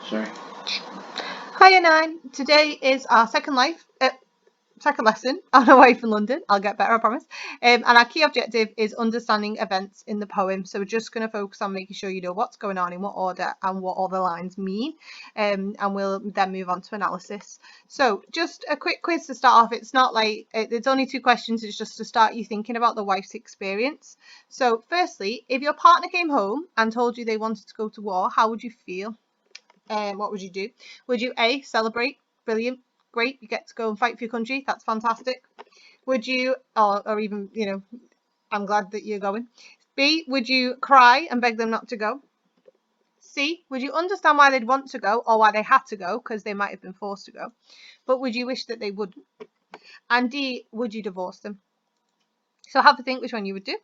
Sorry. Hiya Nine. Today is our second lesson on a wife in London. I'll get better, I promise. And our key objective is understanding events in the poem. So we're just going to focus on making sure you know what's going on, in what order, and what all the lines mean. And we'll then move on to analysis. So just a quick quiz to start off. It's not like it's only 2 questions. It's just to start you thinking about the wife's experience. So firstly, if your partner came home and told you they wanted to go to war, how would you feel? What would you do? Would you A, celebrate? Brilliant, great, you get to go and fight for your country, that's fantastic. Would you, or even, I'm glad that you're going. B, would you cry and beg them not to go? C, would you understand why they'd want to go or why they had to go, because they might have been forced to go, but would you wish that they wouldn't? And D, would you divorce them? So have a think which one you would do.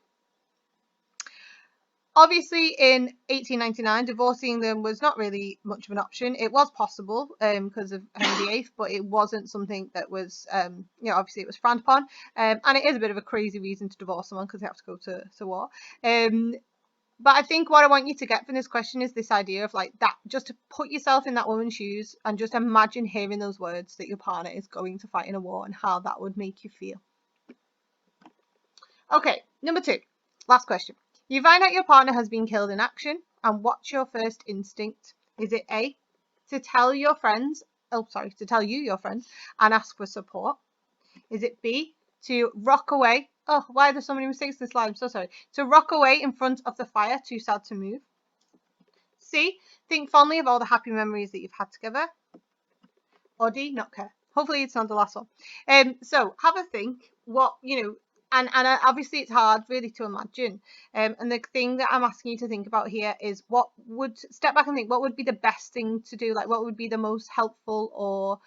Obviously, in 1899, divorcing them was not really much of an option. It was possible because of Henry VIII, but it wasn't something that was, obviously it was frowned upon. And it is a bit of a crazy reason to divorce someone because they have to go to war. But I think what I want you to get from this question is this idea of like that, just to put yourself in that woman's shoes and just imagine hearing those words that your partner is going to fight in a war and how that would make you feel. Okay, number 2, last question. You find out your partner has been killed in action, and what's your first instinct? Is it A, to tell your friends, to tell your friends and ask for support? Is it B, to rock away? Oh, why are there so many mistakes in this slide? I'm so sorry. To rock away in front of the fire, too sad to move? C, think fondly of all the happy memories that you've had together? Or D, not care? Hopefully it's not the last one. So have a think what, and obviously it's hard really to imagine. And the thing that I'm asking you to think about here is step back and think what would be the best thing to do, like what would be the most helpful or,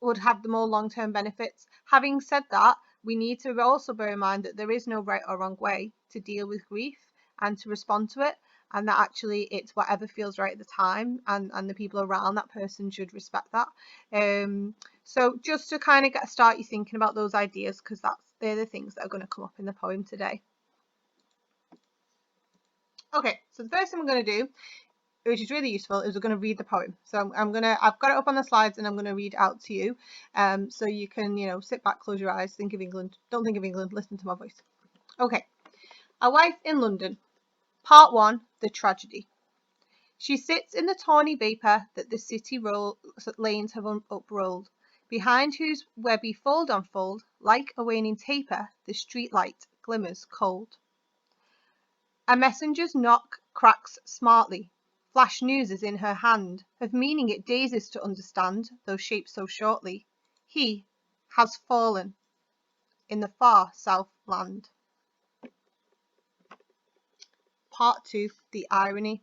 would have the more long-term benefits. Having said that, we need to also bear in mind that there is no right or wrong way to deal with grief and to respond to it, and that actually it's whatever feels right at the time, and the people around that person should respect that. So just to kind of start you thinking about those ideas, because they're the things that are going to come up in the poem today. Okay, so the first thing we're going to do, which is really useful, is we're going to read the poem. So I've got it up on the slides and I'm going to read it out to you. So you can, sit back, close your eyes, think of England. Don't think of England, listen to my voice. Okay. A Wife in London. Part 1, The Tragedy. She sits in the tawny vapour that the city lanes have uprolled, behind whose webby fold on fold, like a waning taper, the street light glimmers cold. A messenger's knock cracks smartly. Flash news is in her hand, of meaning it dazes to understand, though shaped so shortly. He has fallen in the far south land. Part 2, The Irony.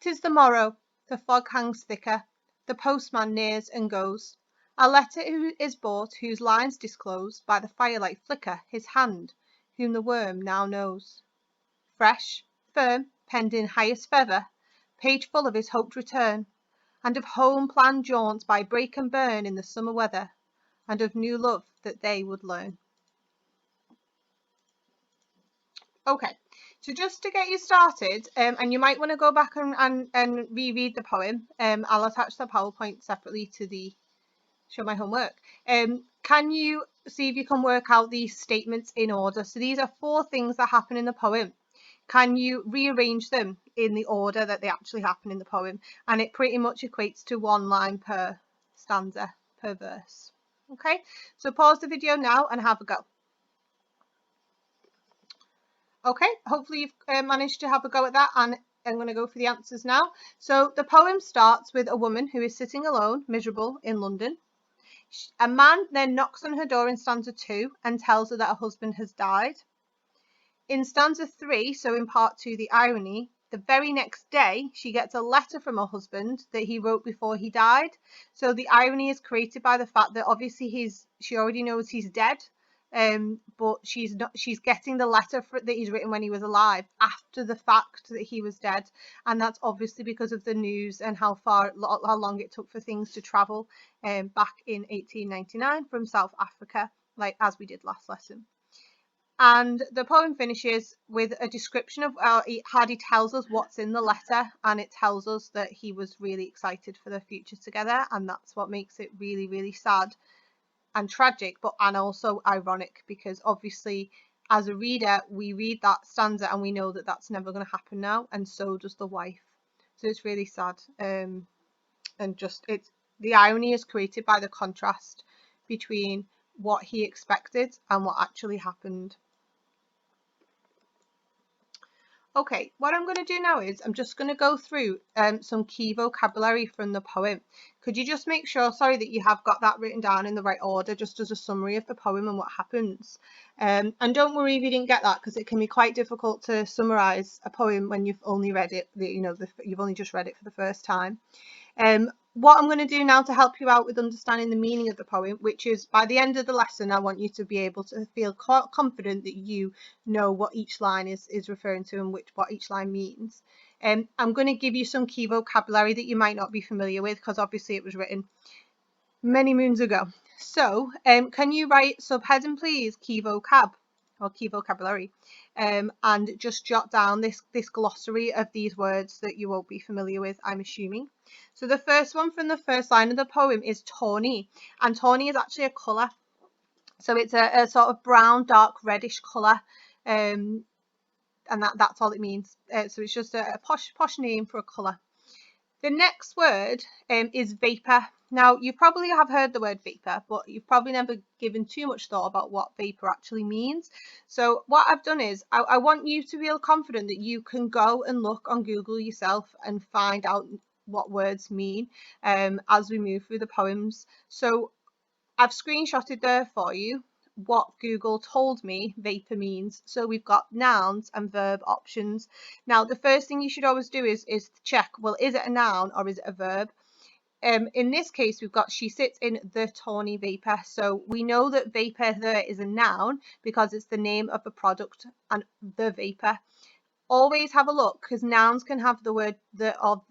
'Tis the morrow, the fog hangs thicker, the postman nears and goes. A letter is brought whose lines disclose by the firelight flicker his hand, whom the worm now knows. Fresh, firm, penned in highest feather, page full of his hoped return, and of home-planned jaunts by break and burn in the summer weather, and of new love that they would learn. Okay, so just to get you started, and you might want to go back and reread the poem, I'll attach the PowerPoint separately to the show my homework. Can you see if you can work out these statements in order? So these are 4 things that happen in the poem. Can you rearrange them in the order that they actually happen in the poem? And it pretty much equates to 1 line per stanza, per verse. Okay, so pause the video now and have a go. Okay, hopefully you've managed to have a go at that, and I'm going to go for the answers now. So the poem starts with a woman who is sitting alone, miserable, in London. A man then knocks on her door in stanza 2 and tells her that her husband has died. In stanza 3, so in part 2, The Irony, the very next day she gets a letter from her husband that he wrote before he died. So the irony is created by the fact that obviously she already knows he's dead, but she's getting the letter that he's written when he was alive after the fact that he was dead, and that's obviously because of the news and how long it took for things to travel back in 1899 from South Africa, like as we did last lesson. And the poem finishes with a description of Hardy tells us what's in the letter, and it tells us that he was really excited for their future together, and that's what makes it really, really sad and tragic, and also ironic, because obviously as a reader we read that stanza and we know that that's never going to happen now, and so does the wife. So it's really sad, and just the irony is created by the contrast between what he expected and what actually happened. Okay, what I'm going to do now is I'm just going to go through some key vocabulary from the poem. Could you just make sure, sorry, that you have got that written down in the right order, just as a summary of the poem and what happens. And don't worry if you didn't get that, because it can be quite difficult to summarise a poem when you've only read it, you've only just read it for the first time. What I'm going to do now to help you out with understanding the meaning of the poem, which is by the end of the lesson, I want you to be able to feel confident that you know what each line is referring to and what each line means. I'm going to give you some key vocabulary that you might not be familiar with, because obviously it was written many moons ago. So can you write subheading, please, key vocab or key vocabulary, and just jot down this glossary of these words that you won't be familiar with, I'm assuming. So the first one from the first line of the poem is tawny, and tawny is actually a colour. So it's a sort of brown, dark, reddish colour, and that's all it means. So it's just a posh name for a colour. The next word is vapour. Now, you probably have heard the word vapour, but you've probably never given too much thought about what vapour actually means. So what I've done is I want you to feel confident that you can go and look on Google yourself and find out what words mean as we move through the poems. So I've screenshotted there for you what Google told me vapour means. So we've got nouns and verb options. Now, the first thing you should always do is check, well, is it a noun or is it a verb? In this case, we've got she sits in the tawny vapour. So we know that vapour there is a noun because it's the name of the product and the vapour. Always have a look, because nouns can have the word the or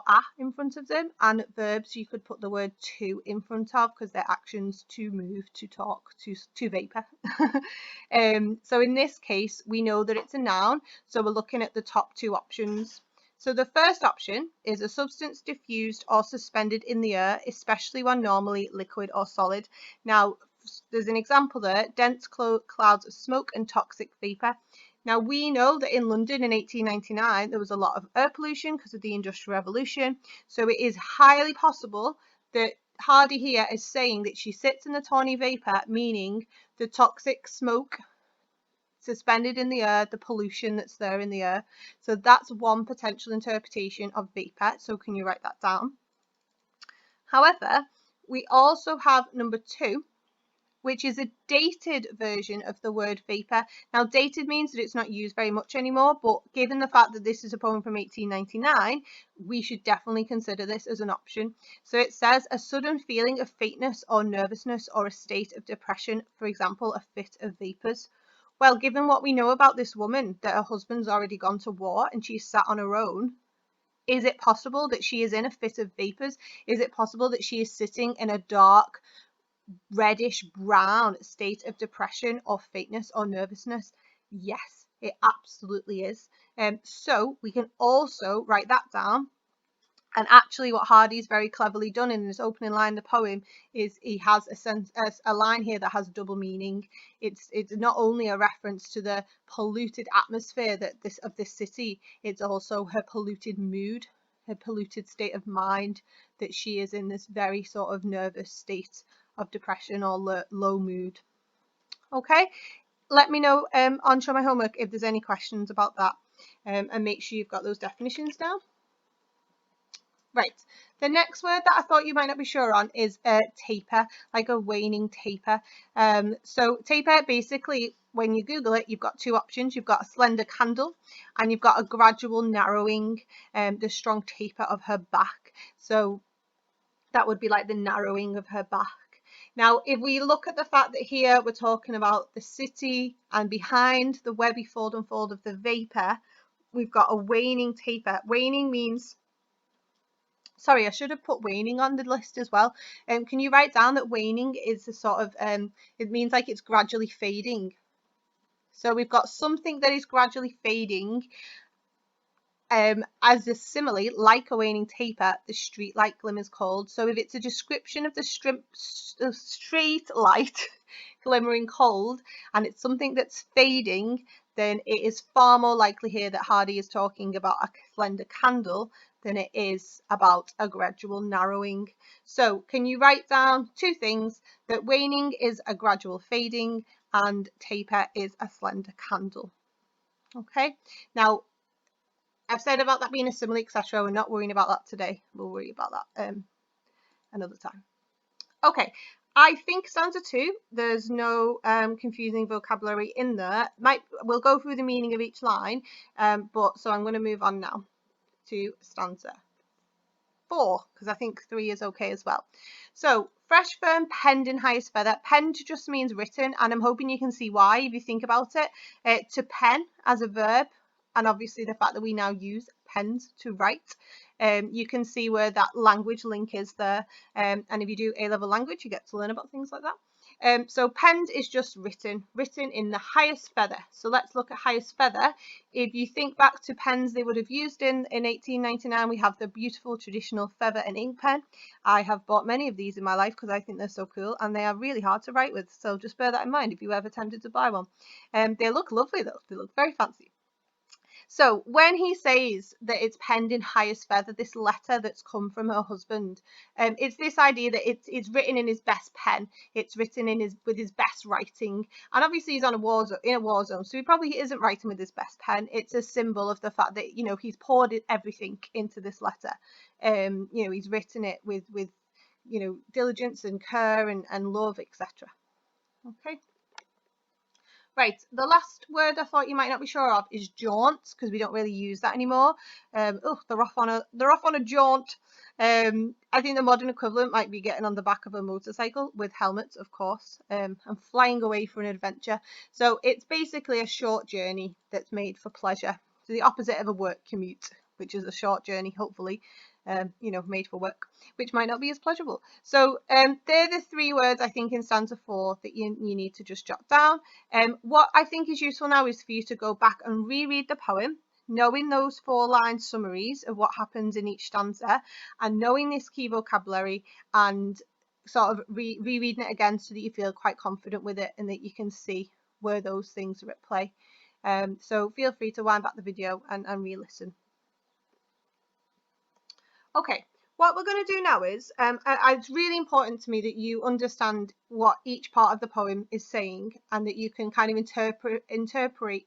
a in front of them, and verbs you could put the word to in front of, because they're actions: to move, to talk, to vapour. So in this case we know that it's a noun, so we're looking at the top two options. So the first option is a substance diffused or suspended in the air, especially when normally liquid or solid. Now there's an example there: dense clouds of smoke and toxic vapour. Now, we know that in London in 1899, there was a lot of air pollution because of the Industrial Revolution. So it is highly possible that Hardy here is saying that she sits in the tawny vapour, meaning the toxic smoke suspended in the air, the pollution that's there in the air. So that's one potential interpretation of vapour. So can you write that down? However, we also have number 2, which is a dated version of the word vapour. Now, dated means that it's not used very much anymore, but given the fact that this is a poem from 1899, we should definitely consider this as an option. So it says a sudden feeling of faintness or nervousness or a state of depression, for example, a fit of vapours. Well, given what we know about this woman, that her husband's already gone to war and she's sat on her own, is it possible that she is in a fit of vapours? Is it possible that she is sitting in a dark, reddish brown state of depression or faintness or nervousness? Yes, it absolutely is. So we can also write that down. And actually what Hardy's very cleverly done in his opening line of the poem is he has a line here that has double meaning. It's not only a reference to the polluted atmosphere of this city, it's also her polluted mood, her polluted state of mind, that she is in this very sort of nervous state of depression or low mood. Okay, let me know on Show My Homework if there's any questions about that, and make sure you've got those definitions down. Right, the next word that I thought you might not be sure on is taper, like a waning taper. So taper, basically, when you Google it, you've got two options. You've got a slender candle and you've got a gradual narrowing, the strong taper of her back. So that would be like the narrowing of her back. Now, if we look at the fact that here we're talking about the city, and behind the webby fold and fold of the vapour, we've got a waning taper. Waning means, sorry, I should have put waning on the list as well. Can you write down that waning is a sort of, it means like it's gradually fading. So we've got something that is gradually fading. As a simile, like a waning taper, the street light glimmers cold. So if it's a description of the street light glimmering cold, and it's something that's fading, then it is far more likely here that Hardy is talking about a slender candle than it is about a gradual narrowing. So can you write down two things, that waning is a gradual fading and taper is a slender candle? Okay, now I've said about that being a simile, etc. We're not worrying about that today. We'll worry about that another time. Okay, I think stanza 2, there's no confusing vocabulary in there. We'll go through the meaning of each line, so I'm going to move on now to stanza 4, because I think 3 is okay as well. So, fresh, firm, penned in highest feather. Penned just means written, and I'm hoping you can see why if you think about it. To pen as a verb, and obviously the fact that we now use pens to write. You can see where that language link is there. And if you do A-level language, you get to learn about things like that. So penned is just written in the highest feather. So let's look at highest feather. If you think back to pens they would have used in 1899, we have the beautiful traditional feather and ink pen. I have bought many of these in my life because I think they're so cool, and they are really hard to write with. So just bear that in mind if you ever tempted to buy one. They look lovely though. They look very fancy. So when he says that it's penned in highest feather, this letter that's come from her husband, it's this idea that it's written in his best pen. It's written with his best writing, and obviously he's in a war zone, so he probably isn't writing with his best pen. It's a symbol of the fact that he's poured everything into this letter. He's written it with diligence and care and love, etc. Okay. Right, the last word I thought you might not be sure of is jaunt, because we don't really use that anymore. They're off on a jaunt. I think the modern equivalent might be getting on the back of a motorcycle with helmets, of course, and flying away for an adventure. So it's basically a short journey that's made for pleasure. So the opposite of a work commute, which is a short journey, hopefully, made for work, which might not be as pleasurable. So they're the 3 words I think in stanza 4 that you need to just jot down. What I think is useful now is for you to go back and reread the poem, knowing those 4-line summaries of what happens in each stanza, and knowing this key vocabulary, and sort of rereading it again so that you feel quite confident with it and that you can see where those things are at play. So feel free to wind back the video and re-listen. Okay, what we're going to do now is, it's really important to me that you understand what each part of the poem is saying, and that you can kind of interpret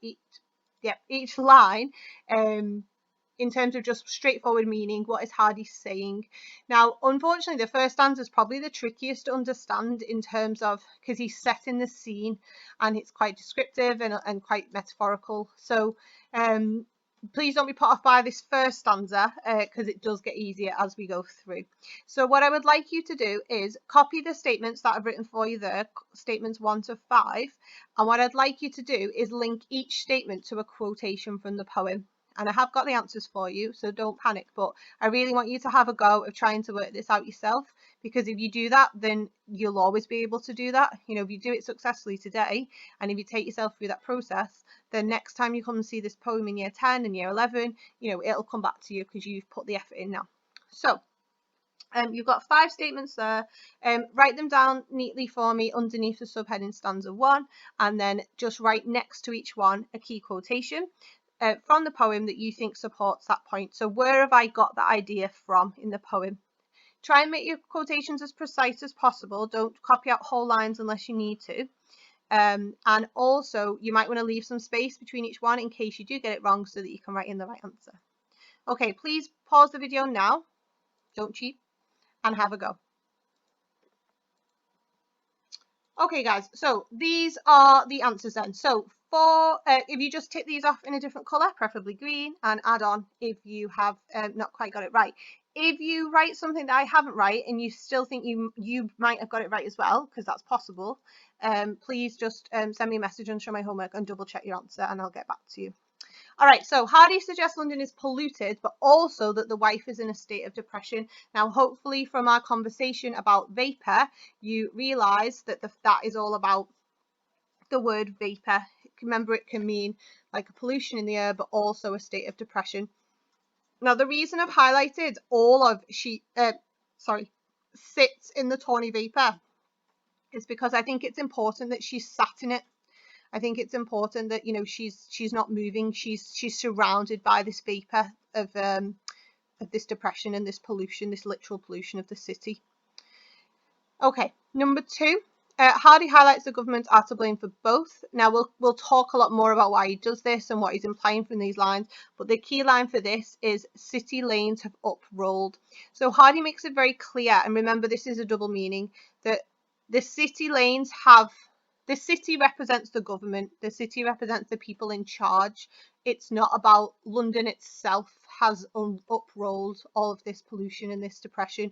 each line in terms of just straightforward meaning. What is Hardy saying? Now, unfortunately, the first stanza is probably the trickiest to understand in terms of, because he's set in the scene and it's quite descriptive and quite metaphorical. So please don't be put off by this first stanza, because it does get easier as we go through. So what I would like you to do is copy the statements that I've written for you there, statements 1 to 5. And what I'd like you to do is link each statement to a quotation from the poem. And I have got the answers for you, so don't panic, but I really want you to have a go of trying to work this out yourself, because if you do that, then you'll always be able to do that. If you do it successfully today, and if you take yourself through that process, then next time you come and see this poem in year 10 and year 11, it'll come back to you because you've put the effort in now. So you've got 5 statements there. Write them down neatly for me underneath the subheading stanza 1, and then just write next to each one a key quotation from the poem that you think supports that point. So where have I got that idea from in the poem? Try and make your quotations as precise as possible. Don't copy out whole lines unless you need to. And also you might want to leave some space between each one in case you do get it wrong, so that you can write in the right answer. Okay, please pause the video now, don't cheat, and have a go. Okay guys, so these are the answers then. So if you just tick these off in a different colour, preferably green, and add on if you have not quite got it right. If you write something that I haven't right and you still think you might have got it right as well, because that's possible, please just send me a message and show my homework and double check your answer, and I'll get back to you. All right, so Hardy suggests London is polluted, but also that the wife is in a state of depression. Now, hopefully from our conversation about vapour, you realise that that is all about the word vapour, Remember, it can mean like a pollution in the air, but also a state of depression. Now, the reason I've highlighted all of sits in the tawny vapor is because I think it's important that she's sat in it. I think it's important that, you know, she's not moving. She's surrounded by this vapor of this depression and this pollution, this literal pollution of the city. Okay, number 2. Hardy highlights the government are to blame for both. Now we'll talk a lot more about why he does this and what he's implying from these lines, but the key line for this is city lanes have uprolled. So Hardy makes it very clear, and remember this is a double meaning, that the city represents the government, the city represents the people in charge. It's not about London itself has uprolled all of this pollution and this depression.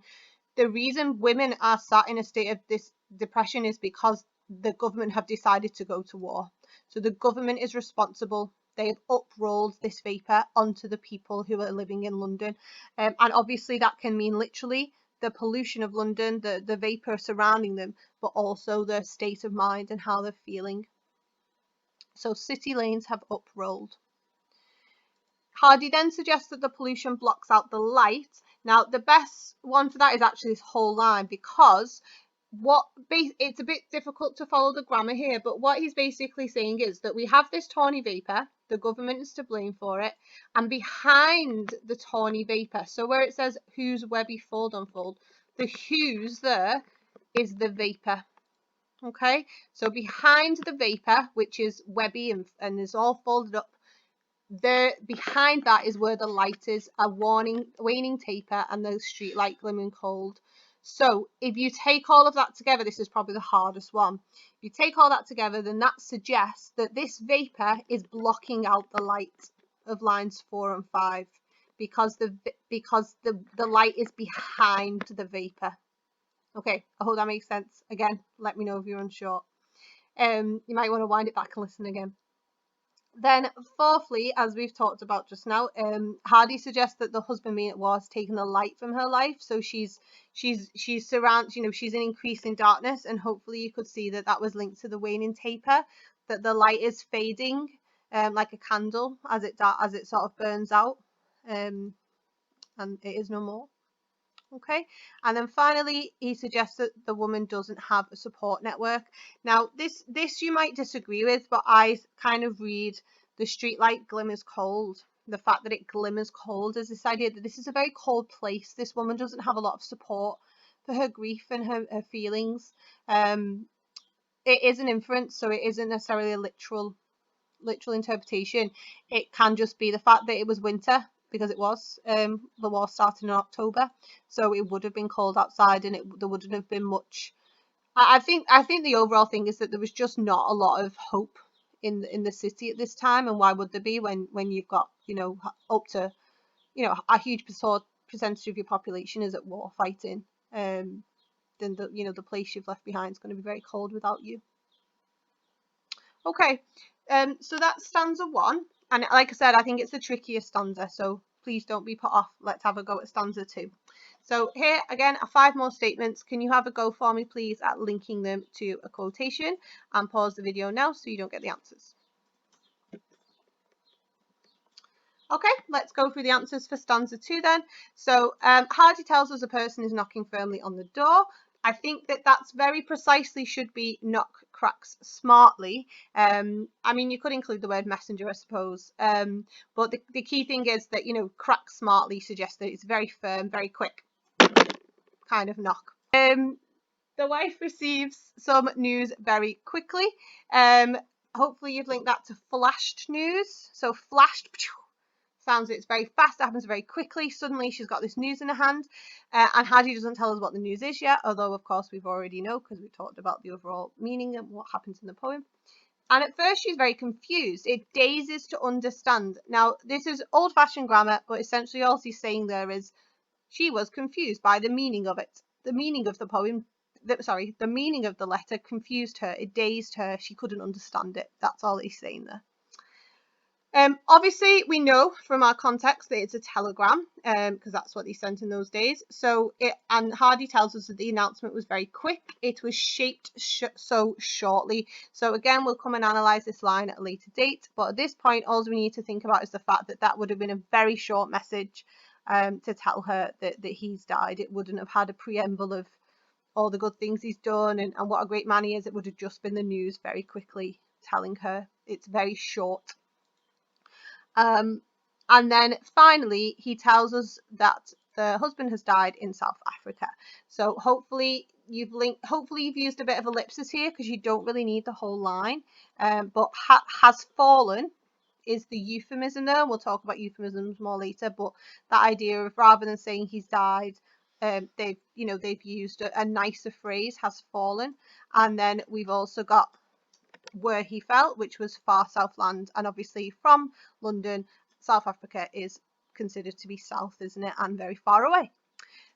The reason women are sat in a state of this depression is because the government have decided to go to war. So the government is responsible. They have uprolled this vapour onto the people who are living in London. And obviously that can mean literally the pollution of London, the vapour surrounding them, but also their state of mind and how they're feeling. So city lanes have uprolled. Hardy then suggests that the pollution blocks out the light. Now, the best one for that is actually this whole line, because it's a bit difficult to follow the grammar here, but what he's basically saying is that we have this tawny vapour, the government is to blame for it, and behind the tawny vapour, so where it says whose webby fold unfold, the whose there is the vapour. Okay, so behind the vapour, which is webby and is all folded up, behind that is where the light is, a waning taper and the street light glimmering cold. So if you take all of that together, this is probably the hardest one. If you take all that together, then that suggests that this vapour is blocking out the light of lines 4 and 5 because the light is behind the vapour. Okay, I hope that makes sense. Again, let me know if you're unsure. You might want to wind it back and listen again. Then fourthly, as we've talked about just now, Hardy suggests that the husband being at war has taken the light from her life. So she's surrounded, you know, she's in increasing darkness, and hopefully you could see that was linked to the waning taper, that the light is fading like a candle as it sort of burns out, and it is no more. Okay, and then finally he suggests that the woman doesn't have a support network. Now this you might disagree with, but I kind of read the streetlight glimmers cold, the fact that it glimmers cold, as this idea that this is a very cold place. This woman doesn't have a lot of support for her grief and her feelings. It is an inference, so it isn't necessarily a literal interpretation. It can just be the fact that it was winter, because it was, the war started in October, so it would have been cold outside, and there wouldn't have been much. I think the overall thing is that there was just not a lot of hope in the city at this time, and why would there be when you've got, you know, up to, you know, a huge percentage of your population is at war fighting. Then the place you've left behind is going to be very cold without you. Okay, so that's stanza 1, and like I said, I think it's the trickiest stanza, so please don't be put off. Let's have a go at stanza 2. So here again are 5 more statements. Can you have a go for me, please, at linking them to a quotation, and pause the video now so you don't get the answers. Okay, let's go through the answers for stanza 2 then. So Hardy tells us a person is knocking firmly on the door. I think that's very precisely should be knock cracks smartly. I mean, you could include the word messenger, I suppose. But the key thing is that, you know, crack smartly suggests that it's very firm, very quick kind of knock. The wife receives some news very quickly. Hopefully you've linked that to flashed news. So flashed sounds it's very fast, it happens very quickly. Suddenly she's got this news in her hand, and Hardy doesn't tell us what the news is yet, although of course we've already know because we talked about the overall meaning and what happens in the poem. And at first she's very confused. It dazes to understand. Now this is old-fashioned grammar, but essentially all she's saying there is she was confused by the meaning of it. The meaning of the poem, the meaning of the letter confused her. It dazed her. She couldn't understand it. That's all he's saying there. Obviously, we know from our context that it's a telegram, because that's what they sent in those days. So and Hardy tells us that the announcement was very quick. It was shaped so shortly. So again, we'll come and analyse this line at a later date. But at this point, all we need to think about is the fact that that would have been a very short message to tell her that he's died. It wouldn't have had a preamble of all the good things he's done and what a great man he is. It would have just been the news very quickly telling her. It's very short. And then finally, he tells us that the husband has died in South Africa. So hopefully you've used a bit of ellipsis here, because you don't really need the whole line. But has fallen is the euphemism there. We'll talk about euphemisms more later. But that idea of, rather than saying he's died, they've used a nicer phrase, has fallen. And then we've also got where he fell, which was far southland, and obviously from London, South Africa is considered to be south, isn't it, and very far away.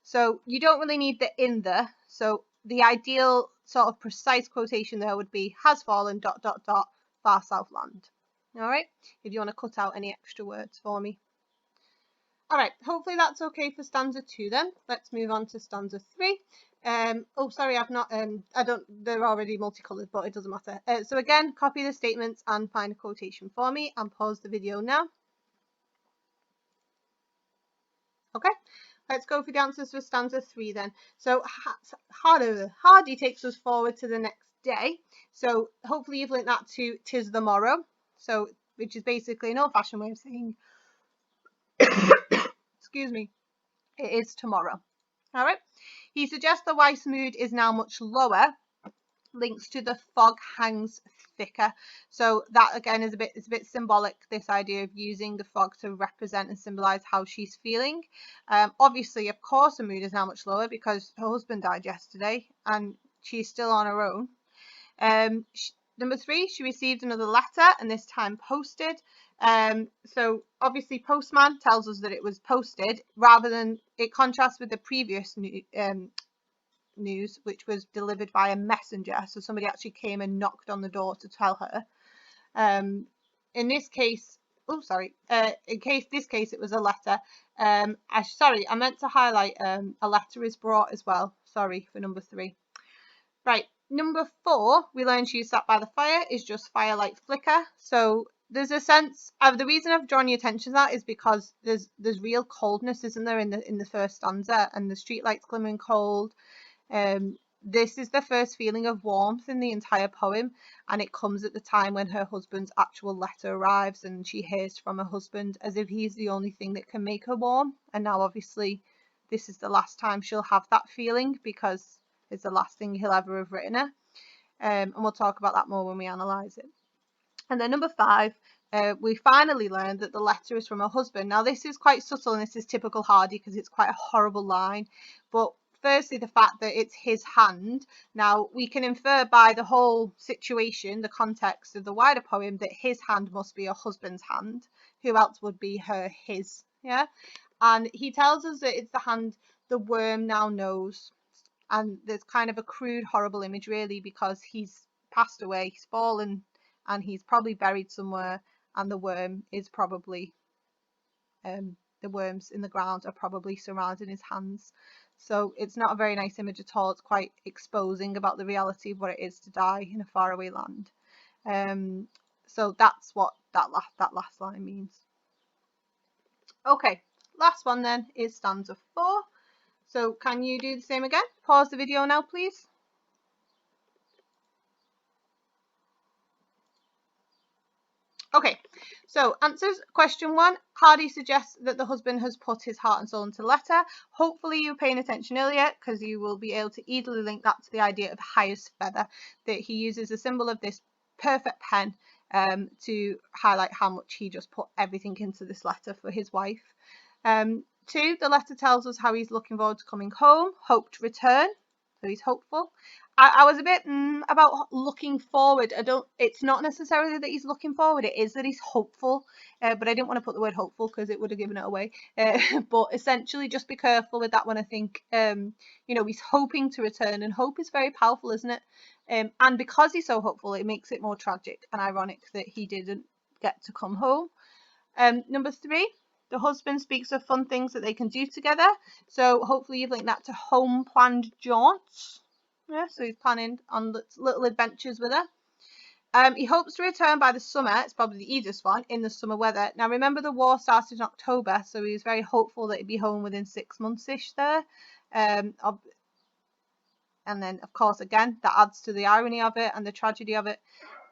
So you don't really need the in there. So the ideal sort of precise quotation there would be has fallen ... far southland. All right, if you want to cut out any extra words for me. All right, hopefully that's okay for stanza 2 then. Let's move on to stanza 3. Oh, sorry, I've not, they're already multicolored, but it doesn't matter. So again, copy the statements and find a quotation for me and pause the video now. Okay, let's go for the answers for stanza 3 then. So Hardy takes us forward to the next day. So hopefully you've linked that to "'tis the morrow," so which is basically an old-fashioned way of saying, excuse me, it is tomorrow. All right. He suggests the wife's mood is now much lower, links to the fog hangs thicker. So that again is a bit symbolic, this idea of using the fog to represent and symbolize how she's feeling. Obviously, of course, her mood is now much lower because her husband died yesterday and she's still on her own. Number 3, she received another letter, and this time posted. So obviously postman tells us that it was posted, rather than, it contrasts with the previous news, which was delivered by a messenger. So somebody actually came and knocked on the door to tell her. In this case, this case it was a letter. Sorry, I meant to highlight a letter is brought as well. Sorry for number 3. Right, number 4, we learned she sat by the fire is just firelight flicker. So there's a sense of, the reason I've drawn your attention to that is because there's real coldness, isn't there, in the first stanza, and the streetlights glimmering cold. This is the first feeling of warmth in the entire poem, and it comes at the time when her husband's actual letter arrives and she hears from her husband, as if he's the only thing that can make her warm. And now obviously this is the last time she'll have that feeling, because it's the last thing he'll ever have written her. And we'll talk about that more when we analyse it. And then number 5, we finally learned that the letter is from her husband. Now this is quite subtle, and this is typical Hardy because it's quite a horrible line. But firstly, the fact that it's his hand. Now we can infer by the whole situation, the context of the wider poem, that his hand must be her husband's hand. Who else would be his? Yeah. And he tells us that it's the hand the worm now knows. And there's kind of a crude, horrible image, really, because he's passed away, he's fallen, and he's probably buried somewhere, and the worm is probably, the worms in the ground are probably surrounding his hands. So it's not a very nice image at all. It's quite exposing about the reality of what it is to die in a faraway land. So that's what that last line means. Okay, last one then is stanza 4. So can you do the same again? Pause the video now, please. Okay, so answers. Question 1, Hardy suggests that the husband has put his heart and soul into the letter. Hopefully you were paying attention earlier, because you will be able to easily link that to the idea of highest feather, that he uses a symbol of this perfect pen to highlight how much he just put everything into this letter for his wife. 2, the letter tells us how he's looking forward to coming home, hope to return, so he's hopeful. I was a bit about looking forward. It's not necessarily that he's looking forward, it is that he's hopeful, but I didn't want to put the word hopeful because it would have given it away. But essentially, just be careful with that one. I think he's hoping to return, and hope is very powerful, isn't it? And because he's so hopeful, it makes it more tragic and ironic that he didn't get to come home. Number 3, the husband speaks of fun things that they can do together. So hopefully you've linked that to home planned jaunts. Yeah, so he's planning on little adventures with her. He hopes to return by the summer. It's probably the easiest one, in the summer weather. Now remember, the war started in October, so he was very hopeful that he'd be home within 6 months-ish there. And then, of course, again, that adds to the irony of it and the tragedy of it.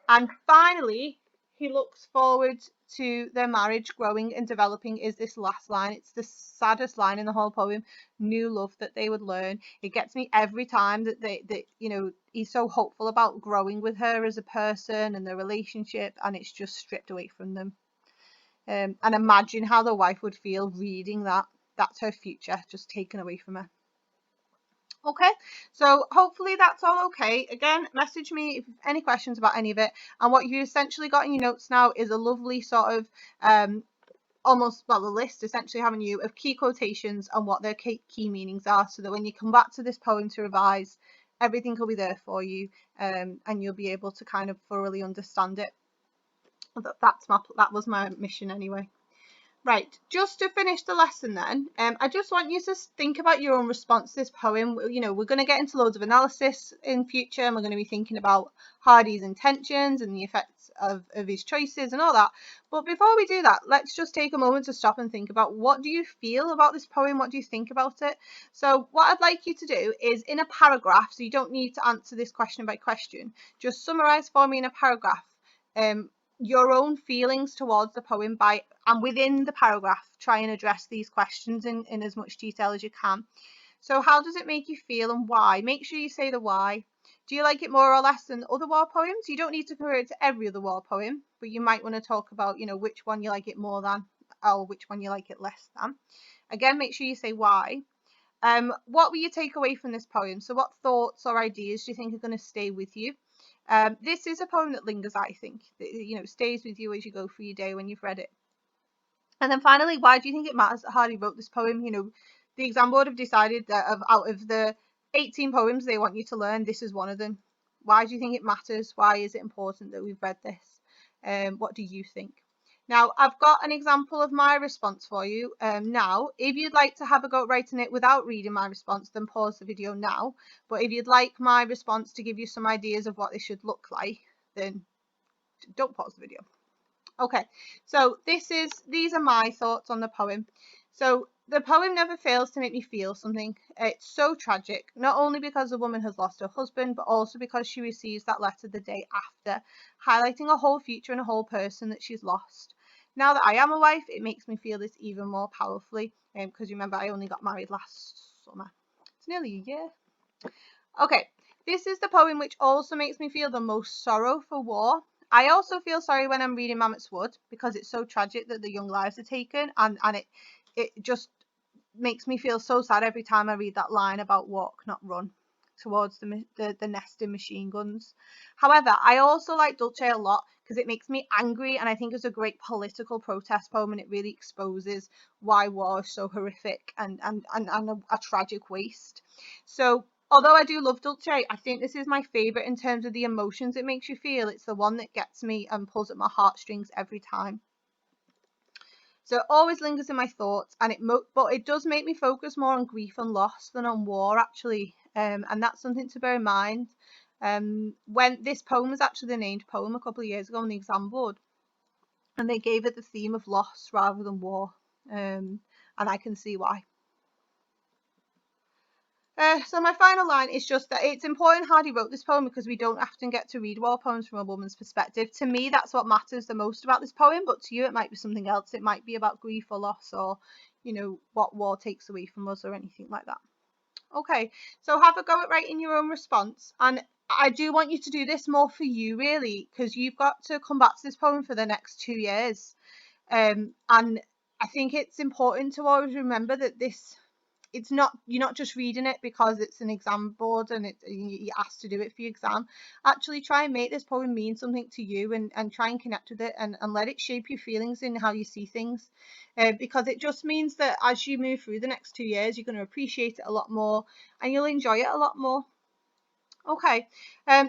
And finally, he looks forward to their marriage growing and developing, is this last line. It's the saddest line in the whole poem. New love that they would learn. It gets me every time that he's so hopeful about growing with her as a person and their relationship, and it's just stripped away from them. And imagine how the wife would feel reading that. That's her future just taken away from her. Okay, so hopefully that's all okay. Again, message me if you have any questions about any of it. And what you essentially got in your notes now is a lovely sort of almost, well, a list essentially, haven't you, of key quotations and what their key meanings are, so that when you come back to this poem to revise, everything will be there for you, and you'll be able to kind of thoroughly understand it. That was my mission anyway. Right, just to finish the lesson then, I just want you to think about your own response to this poem. You know, we're going to get into loads of analysis in future, and we're going to be thinking about Hardy's intentions and the effects of his choices and all that. But before we do that, let's just take a moment to stop and think about, what do you feel about this poem? What do you think about it? So what I'd like you to do is, in a paragraph, so you don't need to answer this question by question, just summarize for me in a paragraph your own feelings towards the poem and within the paragraph try and address these questions in as much detail as you can. So how does it make you feel and why? Make sure you say the why. Do you like it more or less than other war poems? You don't need to compare it to every other war poem, but you might want to talk about, which one you like it more than, or which one you like it less than. Again, make sure you say why. What will you take away from this poem? So what thoughts or ideas do you think are going to stay with you? This is a poem that lingers, I think, that, stays with you as you go through your day when you've read it. And then finally, why do you think it matters that Hardy wrote this poem? The exam board have decided that out of the 18 poems they want you to learn, this is one of them. Why do you think it matters? Why is it important that we've read this? What do you think? Now, I've got an example of my response for you now. If you'd like to have a go at writing it without reading my response, then pause the video now. But if you'd like my response to give you some ideas of what this should look like, then don't pause the video. Okay, so these are my thoughts on the poem. So the poem never fails to make me feel something. It's so tragic, not only because the woman has lost her husband, but also because she receives that letter the day after, highlighting a whole future and a whole person that she's lost. Now that I am a wife, it makes me feel this even more powerfully, because remember, I only got married last summer. It's nearly a year. Okay, this is the poem which also makes me feel the most sorrow for war. I also feel sorry when I'm reading Mammoth's Wood, because it's so tragic that the young lives are taken, and it just makes me feel so sad every time I read that line about walk, not run, towards the nesting machine guns. However, I also like Dulce a lot because it makes me angry, and I think it's a great political protest poem, and it really exposes why war is so horrific and a tragic waste. So although I do love Dulce, I think this is my favourite in terms of the emotions it makes you feel. It's the one that gets me and pulls at my heartstrings every time. So it always lingers in my thoughts, and but it does make me focus more on grief and loss than on war, actually. And that's something to bear in mind. When this poem was actually the named poem a couple of years ago on the exam board, and they gave it the theme of loss rather than war, and I can see why. So my final line is just that it's important Hardy wrote this poem because we don't often get to read war poems from a woman's perspective. To me, that's what matters the most about this poem, but to you it might be something else. It might be about grief or loss, or what war takes away from us, or anything like that. Okay, so have a go at writing your own response, and I do want you to do this more for you, really, because you've got to come back to this poem for the next 2 years, and I think it's important to always remember that you're not just reading it because it's an exam board and you're asked to do it for your exam. Actually try and make this poem mean something to you, and try and connect with it, and let it shape your feelings in how you see things, because it just means that as you move through the next 2 years, you're going to appreciate it a lot more and you'll enjoy it a lot more. Okay,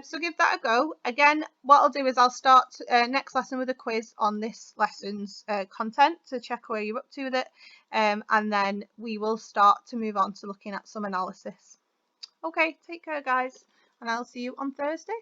so give that a go. Again, what I'll do is I'll start next lesson with a quiz on this lesson's content to check where you're up to with it, and then we will start to move on to looking at some analysis. Okay, take care guys, and I'll see you on Thursday.